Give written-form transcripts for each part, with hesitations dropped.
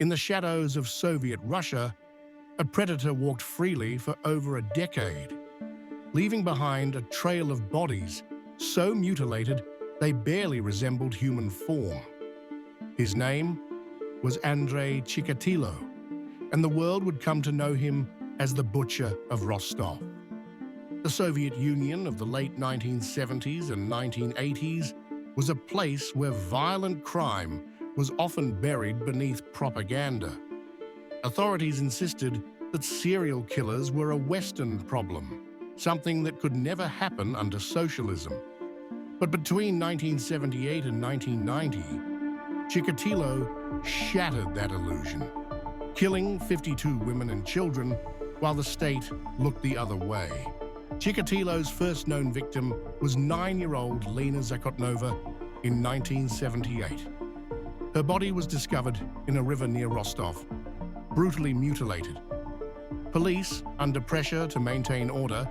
In the shadows of Soviet Russia, a predator walked freely for over a decade, leaving behind a trail of bodies so mutilated they barely resembled human form. His name was Andrei Chikatilo, and the world would come to know him as the Butcher of Rostov. The Soviet Union of the late 1970s and 1980s was a place where violent crime was often buried beneath propaganda. Authorities insisted that serial killers were a Western problem, something that could never happen under socialism. But between 1978 and 1990, Chikatilo shattered that illusion, killing 52 women and children while the state looked the other way. Chikatilo's first known victim was 9-year-old Lena Zakotnova in 1978. Her body was discovered in a river near Rostov, brutally mutilated. Police, under pressure to maintain order,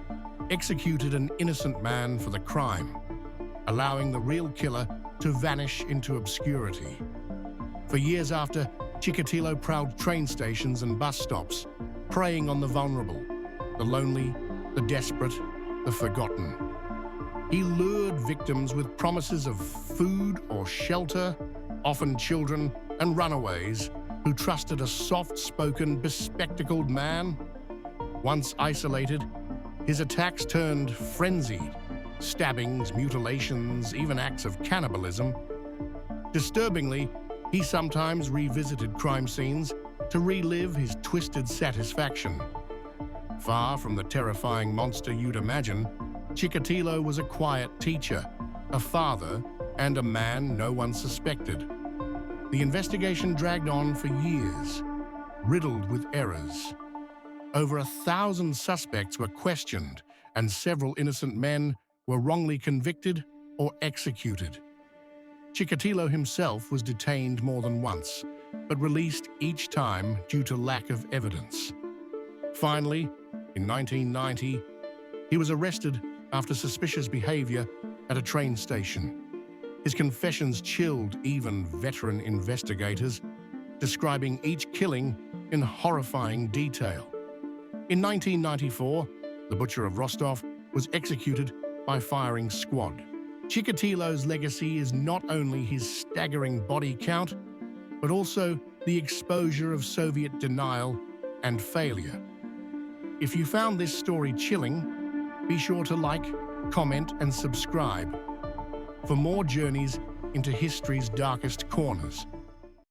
executed an innocent man for the crime, allowing the real killer to vanish into obscurity. For years after, Chikatilo prowled train stations and bus stops, preying on the vulnerable, the lonely, the desperate, the forgotten. He lured victims with promises of food or shelter, often children and runaways who trusted a soft-spoken, bespectacled man. Once isolated, his attacks turned frenzied, stabbings, mutilations, even acts of cannibalism. Disturbingly, he sometimes revisited crime scenes to relive his twisted satisfaction. Far from the terrifying monster you'd imagine, Chikatilo was a quiet teacher, a father, and a man no one suspected. The investigation dragged on for years, riddled with errors. Over 1,000 suspects were questioned, and several innocent men were wrongly convicted or executed. Chikatilo himself was detained more than once, but released each time due to lack of evidence. Finally, in 1990, he was arrested after suspicious behavior at a train station. His confessions chilled even veteran investigators, describing each killing in horrifying detail. In 1994, the Butcher of Rostov was executed by firing squad. Chikatilo's legacy is not only his staggering body count, but also the exposure of Soviet denial and failure. If you found this story chilling, be sure to like, comment, and subscribe for more journeys into history's darkest corners.